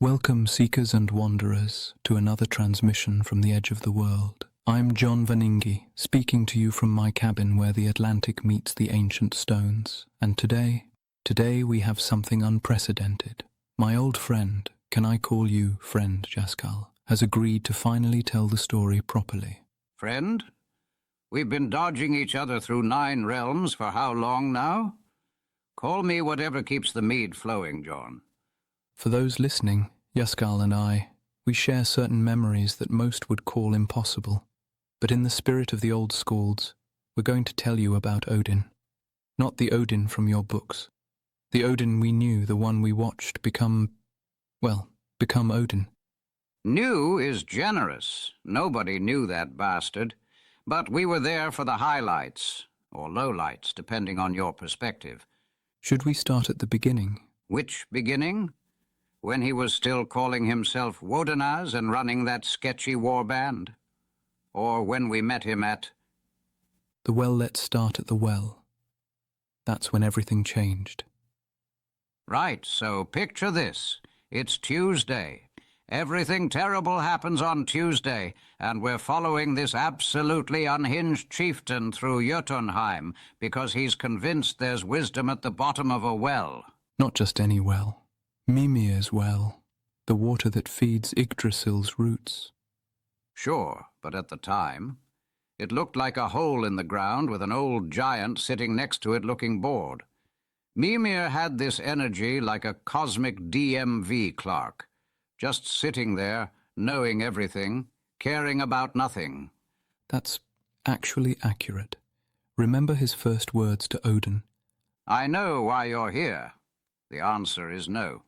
Welcome, seekers and wanderers, to another transmission from the edge of the world. I'm Jón Vaningi, speaking to you from my cabin where the Atlantic meets the ancient stones. And today we have something unprecedented. My old friend, can I call you friend, Jaskal, has agreed to finally tell the story properly. Friend? We've been dodging each other through 9 realms for how long now? Call me whatever keeps the mead flowing, Jón. For those listening, Jaskal and I, we share certain memories that most would call impossible. But in the spirit of the old skalds, we're going to tell you about Odin. Not the Odin from your books. The Odin we knew, the one we watched become Odin. Knew is generous. Nobody knew that bastard. But we were there for the highlights, or lowlights, depending on your perspective. Should we start at the beginning? Which beginning? When he was still calling himself Wodinaz and running that sketchy war band? Or when we met him at... The well, let's start at the well. That's when everything changed. Right, so picture this. It's Tuesday. Everything terrible happens on Tuesday, and we're following this absolutely unhinged chieftain through Jotunheim because he's convinced there's wisdom at the bottom of a well. Not just any well. Mímir's well, the water that feeds Yggdrasil's roots. Sure, but at the time, it looked like a hole in the ground with an old giant sitting next to it looking bored. Mímir had this energy like a cosmic DMV clerk, just sitting there, knowing everything, caring about nothing. That's actually accurate. Remember his first words to Odin. I know why you're here. The answer is no.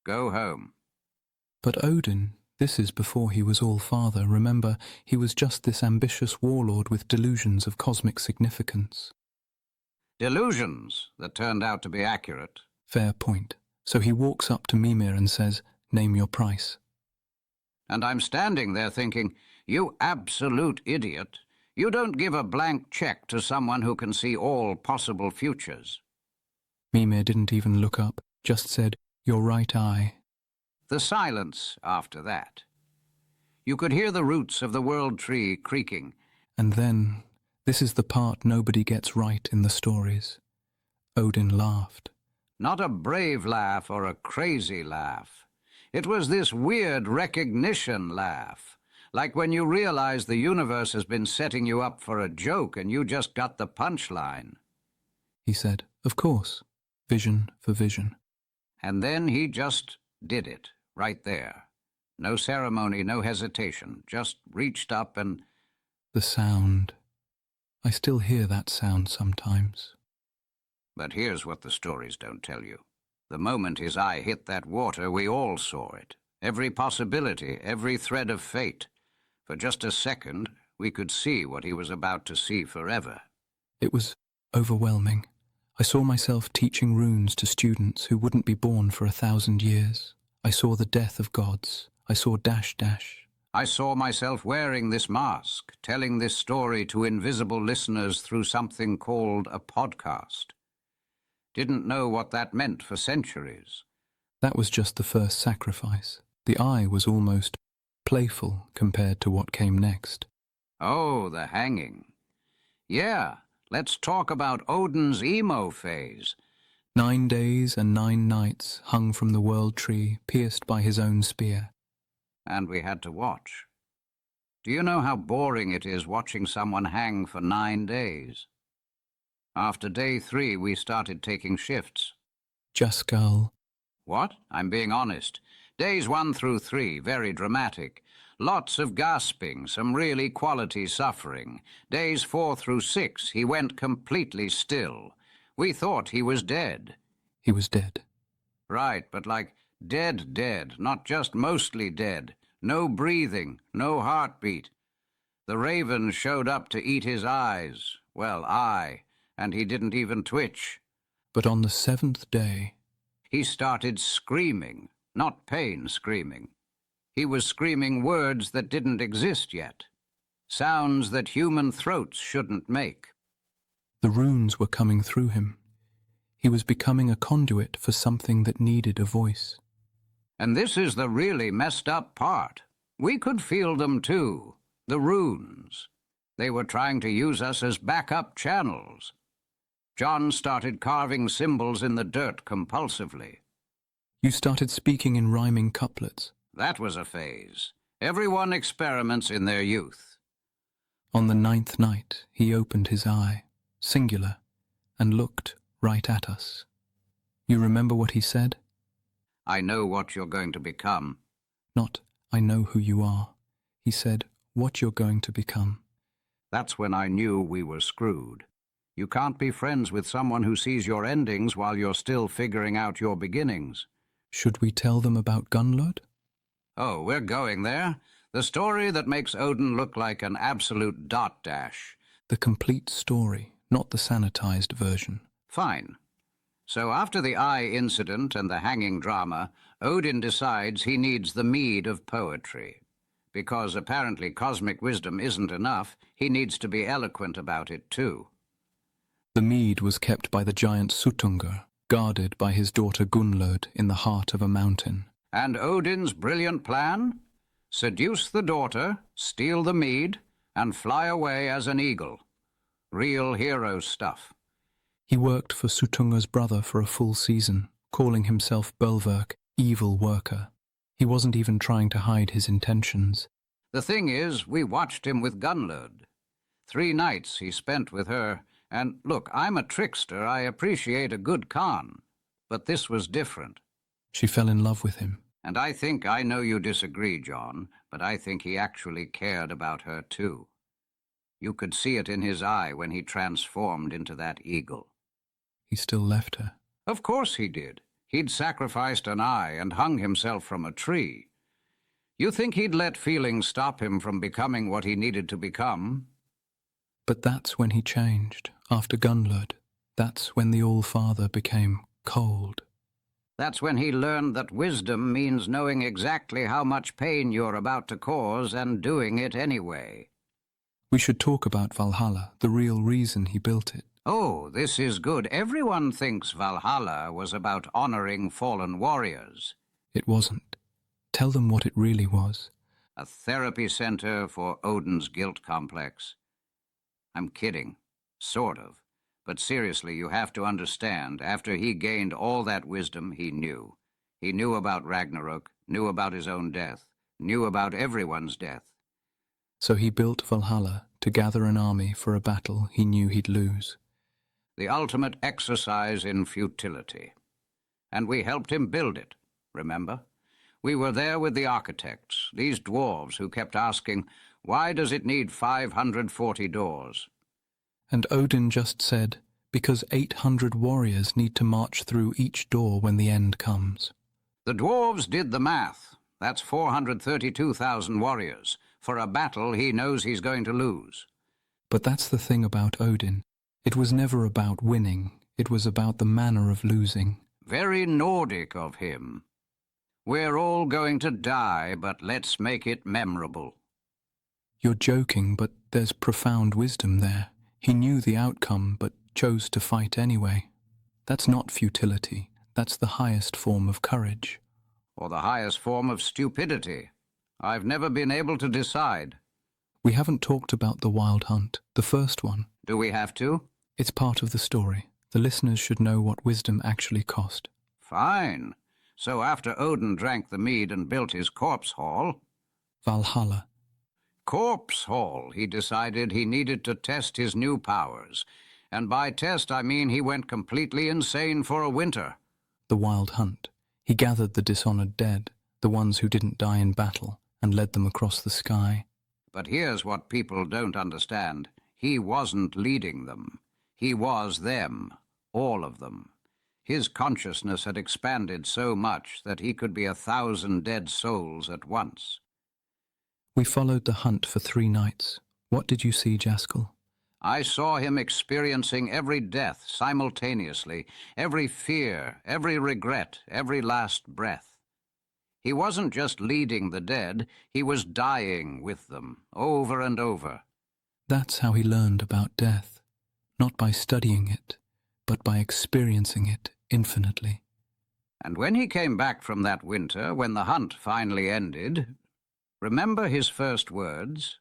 Go home. But Odin, this is before he was all-father. Remember, he was just this ambitious warlord with delusions of cosmic significance. Delusions that turned out to be accurate. Fair point. So he walks up to Mímir and says, "Name your price." And I'm standing there thinking, you absolute idiot. You don't give a blank check to someone who can see all possible futures. Mímir didn't even look up, just said, "Your right eye." The silence after that. You could hear the roots of the world tree creaking. And then, this is the part nobody gets right in the stories. Odin laughed. Not a brave laugh or a crazy laugh. It was this weird recognition laugh. Like when you realize the universe has been setting you up for a joke and you just got the punchline. He said, "Of course. Vision for vision." And then he just did it, right there. No ceremony, no hesitation, just reached up and... The sound. I still hear that sound sometimes. But here's what the stories don't tell you. The moment his eye hit that water, we all saw it. Every possibility, every thread of fate. For just a second, we could see what he was about to see forever. It was overwhelming. I saw myself teaching runes to students who wouldn't be born for 1,000 years. I saw the death of gods. I saw dash. I saw myself wearing this mask, telling this story to invisible listeners through something called a podcast. Didn't know what that meant for centuries. That was just the first sacrifice. The eye was almost playful compared to what came next. Oh, the hanging. Yeah. Let's talk about Odin's emo phase. 9 days and 9 nights hung from the world tree, pierced by his own spear. And we had to watch. Do you know how boring it is watching someone hang for 9 days? After day 3, we started taking shifts. Jaskal. What? I'm being honest. Days 1 through 3, very dramatic. Lots of gasping, some really quality suffering. Days 4 through 6, he went completely still. We thought he was dead. He was dead. Right, but like dead, not just mostly dead. No breathing, no heartbeat. The ravens showed up to eat his eyes. Well, and he didn't even twitch. But on the 7th day... He started screaming, not pain screaming. He was screaming words that didn't exist yet. Sounds that human throats shouldn't make. The runes were coming through him. He was becoming a conduit for something that needed a voice. And this is the really messed up part. We could feel them too, the runes. They were trying to use us as backup channels. John started carving symbols in the dirt compulsively. You started speaking in rhyming couplets. That was a phase. Everyone experiments in their youth. On the 9th night, he opened his eye, singular, and looked right at us. You remember what he said? I know what you're going to become. Not, I know who you are. He said, what you're going to become. That's when I knew we were screwed. You can't be friends with someone who sees your endings while you're still figuring out your beginnings. Should we tell them about Gunnlöð? Oh, we're going there. The story that makes Odin look like an absolute dot dash. The complete story, not the sanitized version. Fine. So after the eye incident and the hanging drama, Odin decides he needs the mead of poetry. Because apparently cosmic wisdom isn't enough, he needs to be eloquent about it too. The mead was kept by the giant Suttungr, guarded by his daughter Gunnlöð in the heart of a mountain. And Odin's brilliant plan? Seduce the daughter, steal the mead, and fly away as an eagle. Real hero stuff. He worked for Suttungr's brother for a full season, calling himself Bölverk, evil worker. He wasn't even trying to hide his intentions. The thing is, we watched him with Gunnlöð. 3 nights he spent with her, and look, I'm a trickster, I appreciate a good con. But this was different. She fell in love with him. And I know you disagree, John, but I think he actually cared about her too. You could see it in his eye when he transformed into that eagle. He still left her. Of course he did. He'd sacrificed an eye and hung himself from a tree. You think he'd let feelings stop him from becoming what he needed to become? But that's when he changed, after Gunnlöð. That's when the All-Father became cold. That's when he learned that wisdom means knowing exactly how much pain you're about to cause and doing it anyway. We should talk about Valhalla, the real reason he built it. Oh, this is good. Everyone thinks Valhalla was about honoring fallen warriors. It wasn't. Tell them what it really was. A therapy center for Odin's guilt complex. I'm kidding. Sort of. But seriously, you have to understand, after he gained all that wisdom, he knew. He knew about Ragnarok, knew about his own death, knew about everyone's death. So he built Valhalla to gather an army for a battle he knew he'd lose. The ultimate exercise in futility. And we helped him build it, remember? We were there with the architects, these dwarves who kept asking, why does it need 540 doors? And Odin just said, because 800 warriors need to march through each door when the end comes. The dwarves did the math. That's 432,000 warriors, for a battle he knows he's going to lose. But that's the thing about Odin. It was never about winning. It was about the manner of losing. Very Nordic of him. We're all going to die, but let's make it memorable. You're joking, but there's profound wisdom there. He knew the outcome, but chose to fight anyway. That's not futility. That's the highest form of courage. Or the highest form of stupidity. I've never been able to decide. We haven't talked about the wild hunt, the first one. Do we have to? It's part of the story. The listeners should know what wisdom actually cost. Fine. So after Odin drank the mead and built his corpse hall... Valhalla. Corpse hall, he decided he needed to test his new powers. And by test, I mean he went completely insane for a winter. The wild hunt. He gathered the dishonored dead, the ones who didn't die in battle, and led them across the sky. But here's what people don't understand. He wasn't leading them. He was them, all of them. His consciousness had expanded so much that he could be 1,000 dead souls at once. We followed the hunt for 3 nights. What did you see, Jaskal? I saw him experiencing every death simultaneously, every fear, every regret, every last breath. He wasn't just leading the dead, he was dying with them, over and over. That's how he learned about death. Not by studying it, but by experiencing it infinitely. And when he came back from that winter, when the hunt finally ended, remember his first words?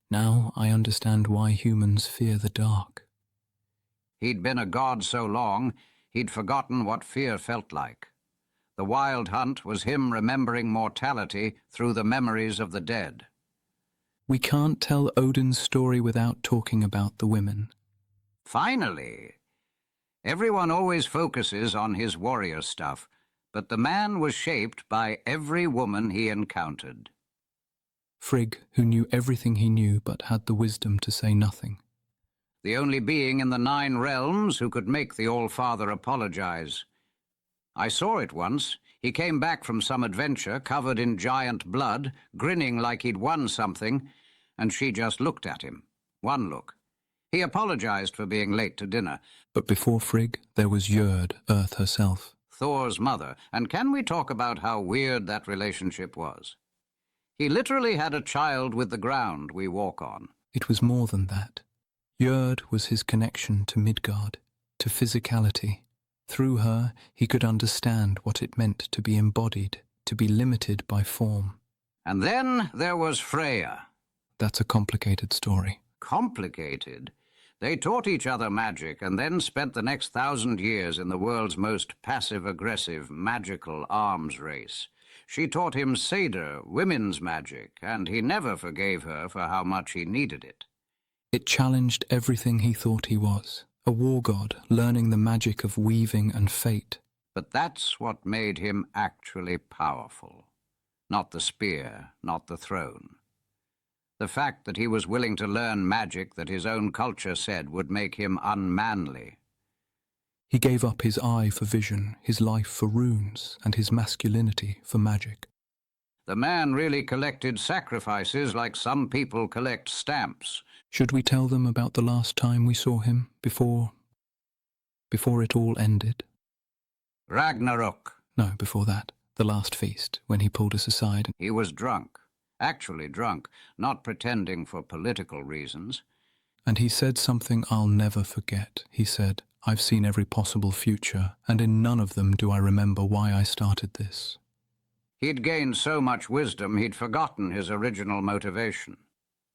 Now I understand why humans fear the dark. He'd been a god so long, he'd forgotten what fear felt like. The wild hunt was him remembering mortality through the memories of the dead. We can't tell Odin's story without talking about the women. Finally! Everyone always focuses on his warrior stuff, but the man was shaped by every woman he encountered. Frigg, who knew everything he knew but had the wisdom to say nothing. The only being in the 9 realms who could make the All-Father apologize. I saw it once. He came back from some adventure covered in giant blood, grinning like he'd won something, and she just looked at him. One look. He apologized for being late to dinner. But before Frigg, there was Jörd, Earth herself. Thor's mother. And can we talk about how weird that relationship was? He literally had a child with the ground we walk on. It was more than that. Jörd was his connection to Midgard, to physicality. Through her, he could understand what it meant to be embodied, to be limited by form. And then there was Freya. That's a complicated story. Complicated? They taught each other magic and then spent the next 1,000 years in the world's most passive-aggressive, magical arms race. She taught him Seder, women's magic, and he never forgave her for how much he needed it. It challenged everything he thought he was. A war god, learning the magic of weaving and fate. But that's what made him actually powerful. Not the spear, not the throne. The fact that he was willing to learn magic that his own culture said would make him unmanly. He gave up his eye for vision, his life for runes, and his masculinity for magic. The man really collected sacrifices like some people collect stamps. Should we tell them about the last time we saw him, before it all ended? Ragnarok. No, before that. The last feast, when he pulled us aside. He was drunk. Actually drunk, not pretending for political reasons. And he said something I'll never forget. He said, "I've seen every possible future, and in none of them do I remember why I started this." He'd gained so much wisdom he'd forgotten his original motivation.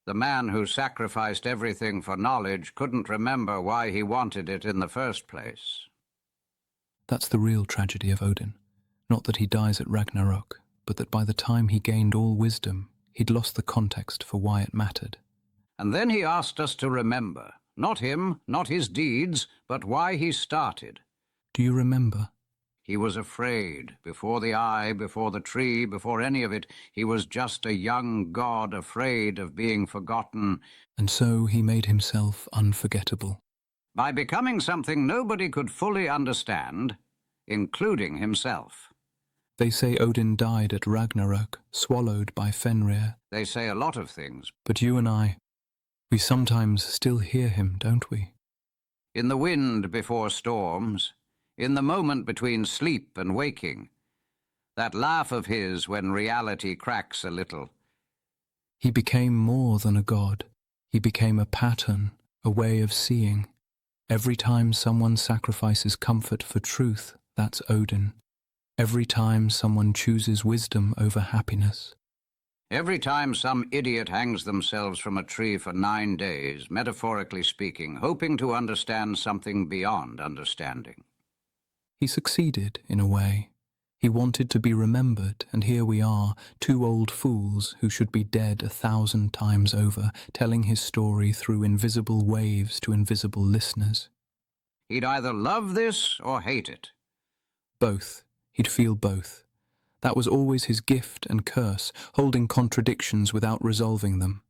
The man who sacrificed everything for knowledge couldn't remember why he wanted it in the first place. That's the real tragedy of Odin. Not that he dies at Ragnarok, but that by the time he gained all wisdom, he'd lost the context for why it mattered. And then he asked us to remember, not him, not his deeds, but why he started. Do you remember? He was afraid. Before the eye, before the tree, before any of it, he was just a young god afraid of being forgotten. And so he made himself unforgettable. By becoming something nobody could fully understand, including himself. They say Odin died at Ragnarok, swallowed by Fenrir. They say a lot of things. But you and I, we sometimes still hear him, don't we? In the wind before storms, in the moment between sleep and waking, that laugh of his when reality cracks a little. He became more than a god. He became a pattern, a way of seeing. Every time someone sacrifices comfort for truth, that's Odin. Every time someone chooses wisdom over happiness. Every time some idiot hangs themselves from a tree for 9 days, metaphorically speaking, hoping to understand something beyond understanding. He succeeded, in a way. He wanted to be remembered, and here we are, 2 old fools who should be dead 1,000 times over, telling his story through invisible waves to invisible listeners. He'd either love this or hate it. Both. He'd feel both. That was always his gift and curse, holding contradictions without resolving them.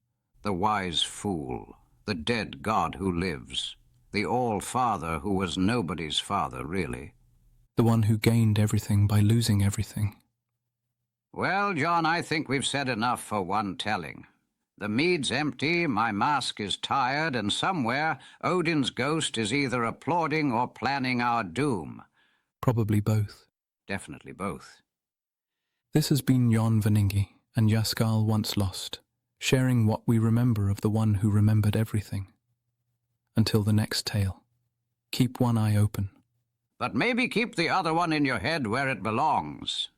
The wise fool, the dead god who lives, the all-father who was nobody's father, really. The one who gained everything by losing everything. Well, John, I think we've said enough for one telling. The mead's empty, my mask is tired, and somewhere Odin's ghost is either applauding or planning our doom. Probably both. Definitely both. This has been Jón Vaningi and Jaskal Once-Lost, sharing what we remember of the one who remembered everything. Until the next tale, keep one eye open. but maybe keep the other one in your head where it belongs.